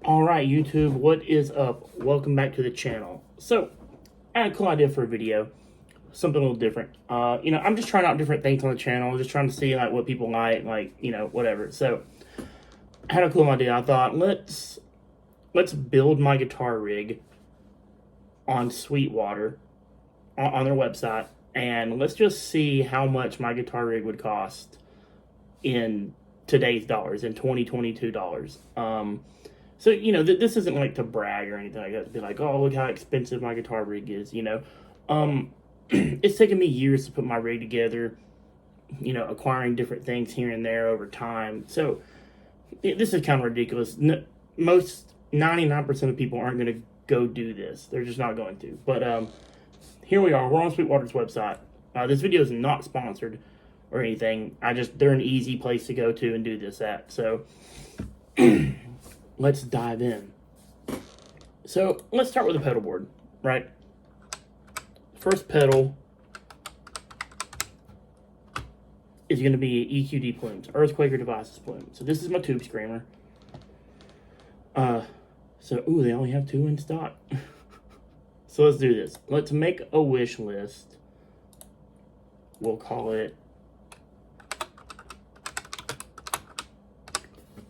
Alright YouTube, what is up? Welcome back to the channel. So, I had a cool idea for a video. Something a little different. I'm just trying out different things on the channel. Just trying to see like what people like, whatever. So, I had a cool idea. I thought, let's build my guitar rig on Sweetwater on their website. And let's just see how much my guitar rig would cost in today's dollars, in 2022 dollars. So, this isn't like to brag or anything like that. To be like, oh, look how expensive my guitar rig is, It's taken me years to put my rig together, acquiring different things here and there over time. So, this is kind of ridiculous. Most 99% of people aren't going to go do this. They're just not going to. But here we are. We're on Sweetwater's website. This video is not sponsored or anything. They're an easy place to go to and do this at. So, let's dive in. So, let's start with the pedal board, right? First pedal is going to be EQD plumes, Earthquaker Devices plume. So, this is my tube screamer. They only have 2 in stock. So, let's do this. Let's make a wish list. We'll call it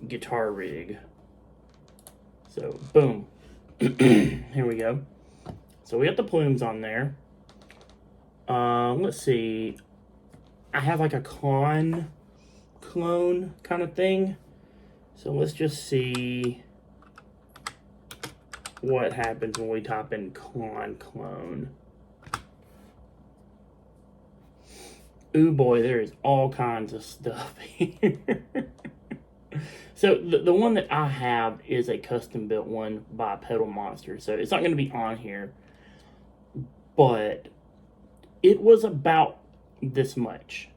guitar rig. So, boom. Here we go. So, we got the plumes on there. Let's see. I have like a clone kind of thing. So, let's just see what happens when we type in clone. Ooh boy, there is all kinds of stuff here. So, the one that I have is a custom built one by Pedal Monster. So, it's not going to be on here. But it was about this much.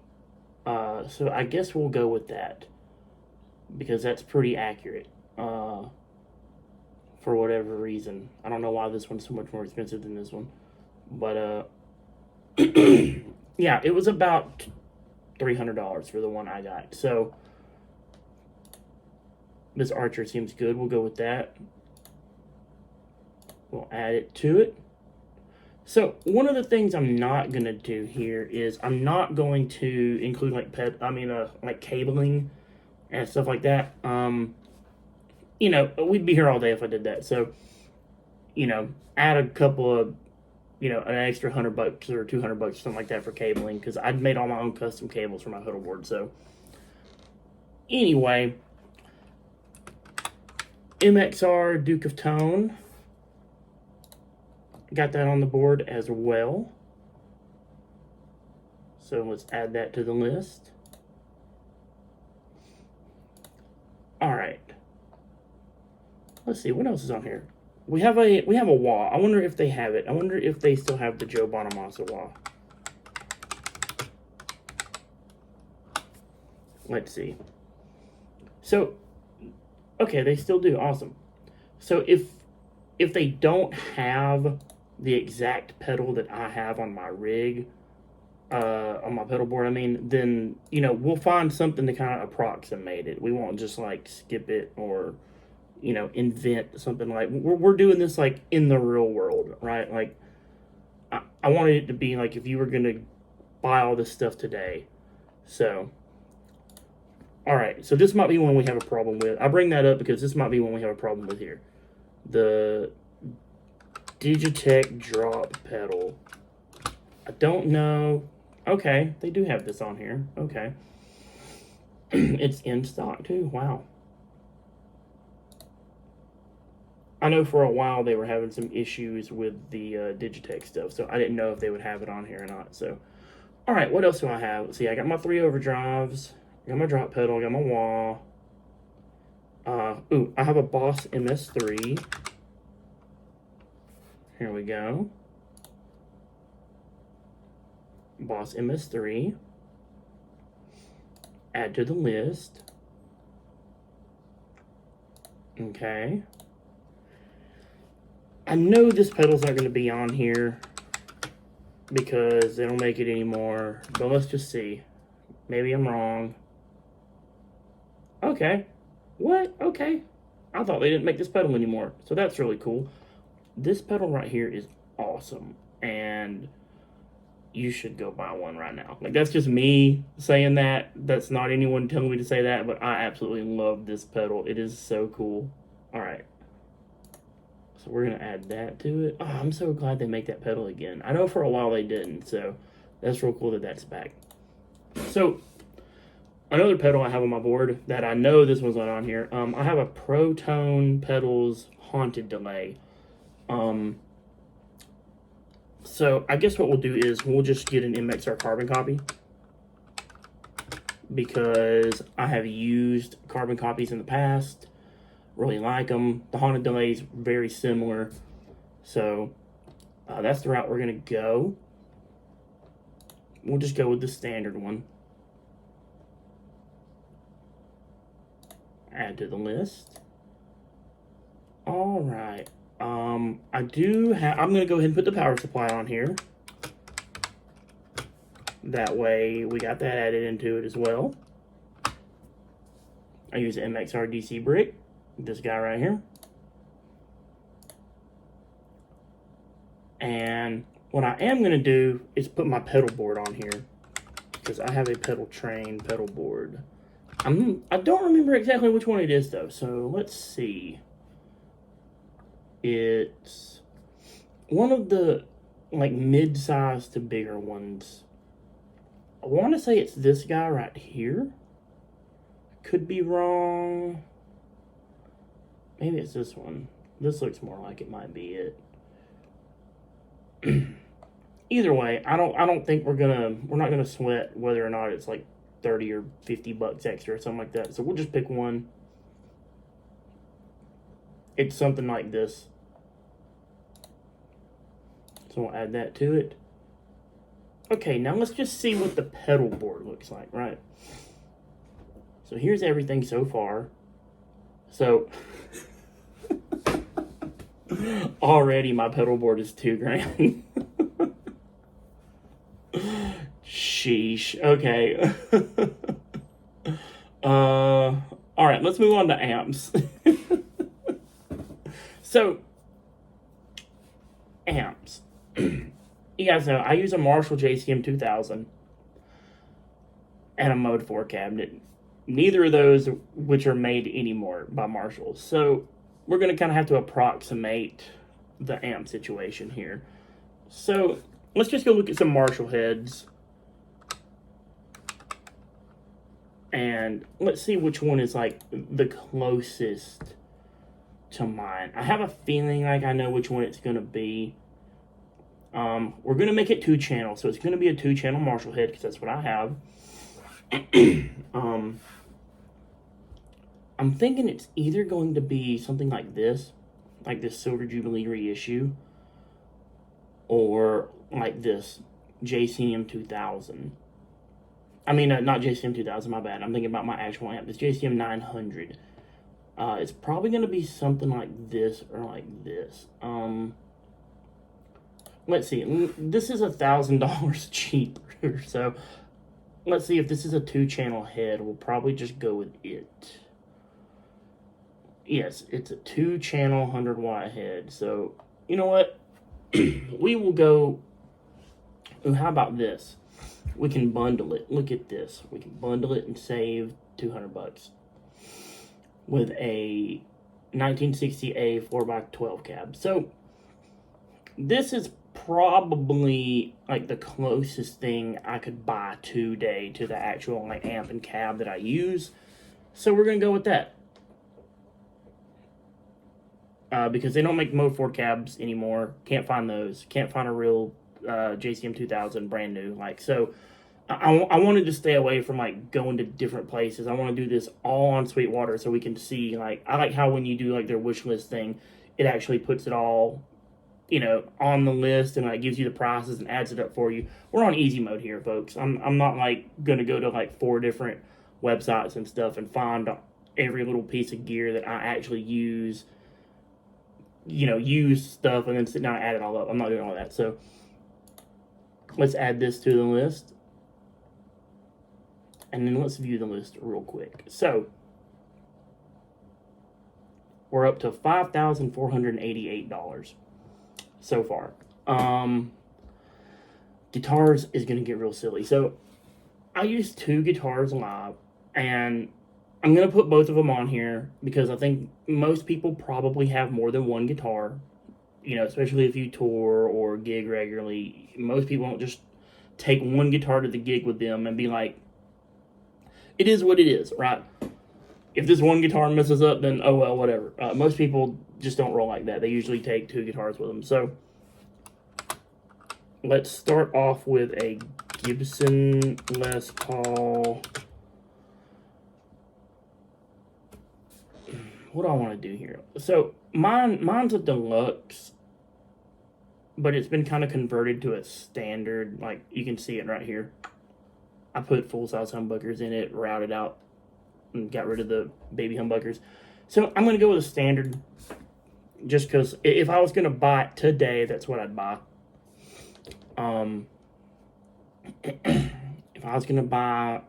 So, I guess we'll go with that. Because that's pretty accurate. For whatever reason. I don't know why this one's so much more expensive than this one. But, yeah, it was about $300 for the one I got. So, this Archer seems good. We'll go with that. We'll add it to it. So, one of the things I'm not going to do here is I'm not going to include like cabling and stuff like that. We'd be here all day if I did that. So, add a couple of, an extra $100 or $200 or something like that for cabling, because I'd made all my own custom cables for my pedal board. So, anyway, MXR Duke of Tone. Got that on the board as well. So let's add that to the list. Alright. Let's see, what else is on here? We have a wah. I wonder if they have it. I wonder if they still have the Joe Bonamassa wah. Let's see. So, okay, they still do. Awesome. So if they don't have the exact pedal that I have on my rig, on my pedal board, then, we'll find something to kind of approximate it. We won't just, like, skip it or, invent something like... We're doing this, like, in the real world, right? Like, I wanted it to be, like, if you were going to buy all this stuff today. So... Alright, so this might be one we have a problem with. I bring that up because this might be one we have a problem with here. The Digitech drop pedal. I don't know. Okay, they do have this on here. Okay. It's in stock too. Wow. I know for a while they were having some issues with the Digitech stuff, so I didn't know if they would have it on here or not. So, alright, what else do I have? Let's see, I got my 3 overdrives. I got my drop pedal, I got my wah. I have a Boss MS3. Here we go. Boss MS3. Add to the list. Okay. I know this pedal's not going to be on here because they don't make it anymore, but let's just see. Maybe I'm wrong. Okay. What? Okay. I thought they didn't make this pedal anymore. So that's really cool. This pedal right here is awesome. And you should go buy one right now. Like, that's just me saying that. That's not anyone telling me to say that, but I absolutely love this pedal. It is so cool. All right. So we're going to add that to it. Oh, I'm so glad they make that pedal again. I know for a while they didn't, so that's real cool that that's back. So another pedal I have on my board that I know this one's not on here. I have a Protone Pedals Haunted Delay. So I guess what we'll do is we'll just get an MXR carbon copy, because I have used carbon copies in the past. Really like them. The Haunted Delay is very similar. So that's the route we're going to go. We'll just go with the standard one. Add to the list. All right. I'm going to go ahead and put the power supply on here. That way we got that added into it as well. I use an MXR DC brick, this guy right here. And what I am going to do is put my pedal board on here, because I have a pedal train pedal board. I don't remember exactly which one it is though, so let's see. It's one of the like mid-sized to bigger ones. I want to say it's this guy right here. Could be wrong. Maybe it's this one. This looks more like it might be it. Either way, I don't think we're not gonna sweat whether or not it's like 30 or 50 bucks extra or something like that. So we'll just pick one. It's something like this. So we'll add that to it. Okay, now let's just see what the pedal board looks like, right? So here's everything so far. So already my pedal board is $2,000. Sheesh. Okay. All right, let's move on to amps. So, amps. You guys know I use a Marshall JCM 2000 and a Mode 4 cabinet. Neither of those which are made anymore by Marshall. So we're going to kind of have to approximate the amp situation here. So let's just go look at some Marshall heads. And let's see which one is like the closest to mine. I have a feeling like I know which one it's going to be. We're going to make it 2-channel, so it's going to be a 2-channel Marshall head, because that's what I have. I'm thinking it's either going to be something like this Silver Jubilee reissue, or like this JCM 2000. I mean, not JCM 2000, my bad. I'm thinking about my actual amp. This JCM 900. It's probably going to be something like this or like this. Let's see. This is $1,000 cheaper. So let's see if this is a 2-channel head. We'll probably just go with it. Yes, it's a 2-channel 100-watt head. So you know what? We will go. How about this? We can bundle it. Look at this. We can bundle it and save $200 with a 1960A 4x12 cab. So this is probably like the closest thing I could buy today to the actual like amp and cab that I use. So we're gonna go with that. Because they don't make Mode 4 cabs anymore. Can't find those. Can't find a real JCM 2000 brand new. Like, so I wanted to stay away from like going to different places. I want to do this all on Sweetwater so we can see, like, I like how when you do like their wish list thing, it actually puts it all, you know, on the list and like gives you the prices and adds it up for you. We're on easy mode here, folks. I'm not like gonna go to like 4 different websites and stuff and find every little piece of gear that I actually use, you know, use stuff and then sit down and add it all up. I'm not doing all that. So let's add this to the list. And then let's view the list real quick. So we're up to $5,488 so far. Guitars is going to get real silly. So I use 2 guitars live, and I'm going to put both of them on here because I think most people probably have more than one guitar. You know, especially if you tour or gig regularly, most people don't just take one guitar to the gig with them and be like, it is what it is, right? If this one guitar messes up, then oh well, whatever. Most people just don't roll like that. They usually take 2 guitars with them. So let's start off with a Gibson Les Paul. What do I want to do here? So mine's a deluxe, but it's been kind of converted to a standard. Like, you can see it right here. I put full-size humbuckers in it, routed out, and got rid of the baby humbuckers. So I'm going to go with a standard, just because if I was going to buy it today, that's what I'd buy. If I was going to buy,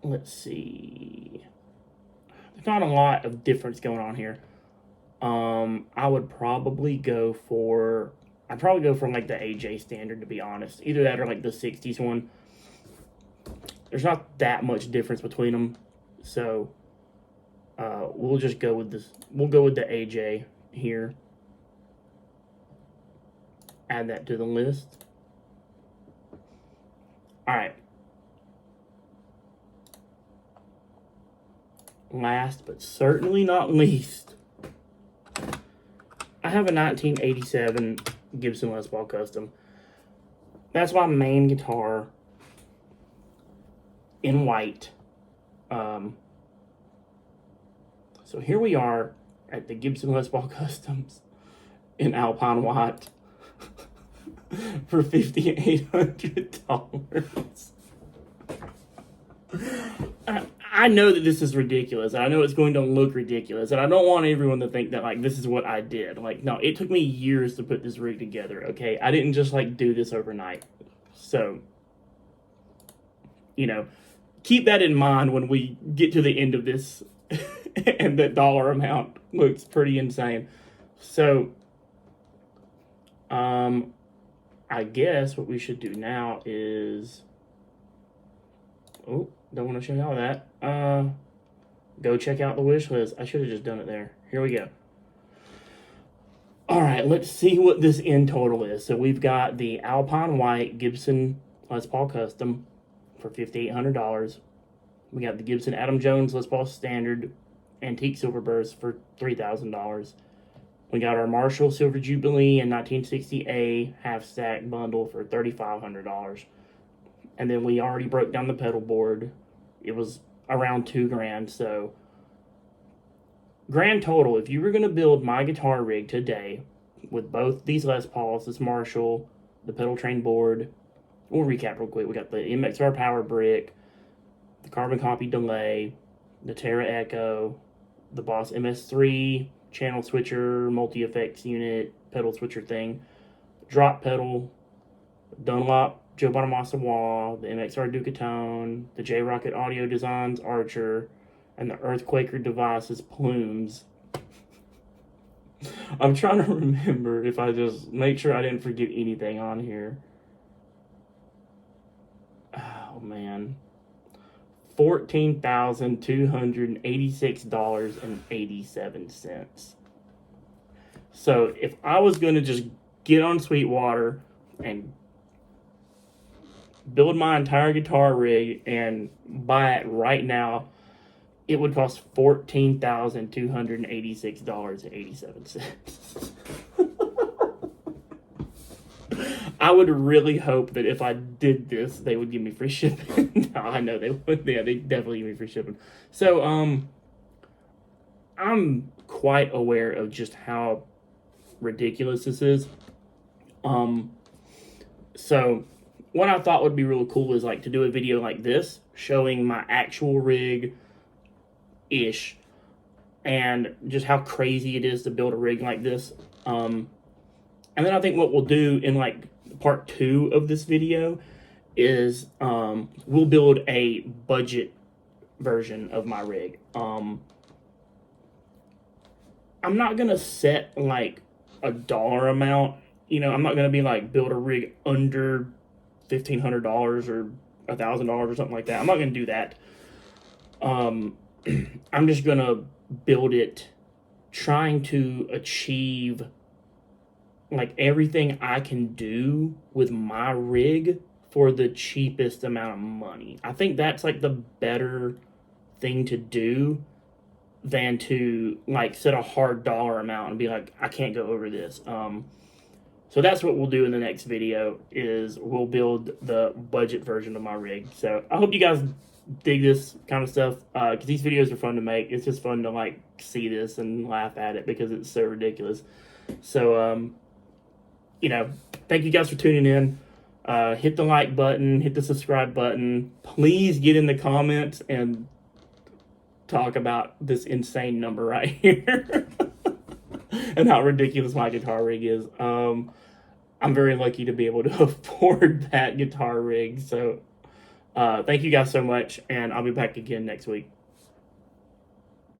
let's see, there's not a lot of difference going on here. I'd probably go for like the AJ standard, to be honest. Either that or like the 60s one. There's not that much difference between them. So, we'll just go with this. We'll go with the AJ here. Add that to the list. Alright. Last but certainly not least, I have a 1987 Gibson Les Paul Custom. That's my main guitar in white. So here we are at the Gibson Les Paul Customs in Alpine White for $5,800. I know that this is ridiculous. I know it's going to look ridiculous, and I don't want everyone to think that, like, this is what I did. Like, no, it took me years to put this rig together, okay? I didn't just, like, do this overnight. So, you know, keep that in mind when we get to the end of this and the dollar amount looks pretty insane. So, I guess what we should do now is... Oh, don't want to show y'all that. Go check out the wish list. I should have just done it there. Here we go. Alright, let's see what this end total is. So we've got the Alpine White Gibson Les Paul Custom for $5,800. We got the Gibson Adam Jones Les Paul Standard Antique Silver Burst for $3,000. We got our Marshall Silver Jubilee and 1960A half stack bundle for $3,500. And then we already broke down the pedal board. It was around $2,000. So grand total, if you were going to build my guitar rig today with both these Les Pauls, this Marshall, the pedal train board, we'll recap real quick. We got the MXR power brick, the carbon copy delay, the Terra Echo, the Boss MS3 channel switcher, multi-effects unit, pedal switcher thing, drop pedal, Dunlop Joe Bonamassa wah, the MXR Ducatone, the J-Rocket Audio Designs Archer, and the Earthquaker Devices Plumes. I'm trying to remember if I just make sure I didn't forget anything on here. Oh, man. $14,286.87. So if I was going to just get on Sweetwater and build my entire guitar rig and buy it right now, it would cost $14,286.87. I would really hope that if I did this, they would give me free shipping. No, I know they would. Yeah, they definitely give me free shipping. So, I'm quite aware of just how ridiculous this is. So what I thought would be really cool is like to do a video like this, showing my actual rig-ish, and just how crazy it is to build a rig like this. And then I think what we'll do in like part 2 of this video is we'll build a budget version of my rig. I'm not gonna set like a dollar amount. You know, I'm not gonna be like build a rig under $1,500 or $1,000 or something like that. I'm not gonna do that. I'm just gonna build it trying to achieve like everything I can do with my rig for the cheapest amount of money. I think that's like the better thing to do than to like set a hard dollar amount and be like, I can't go over this. So that's what we'll do in the next video is we'll build the budget version of my rig. So I hope you guys dig this kind of stuff because these videos are fun to make. It's just fun to like see this and laugh at it because it's so ridiculous. So you know, thank you guys for tuning in. Hit the like button, hit the subscribe button. Please get in the comments and talk about this insane number right here and how ridiculous my guitar rig is. I'm very lucky to be able to afford that guitar rig. So thank you guys so much, and I'll be back again next week.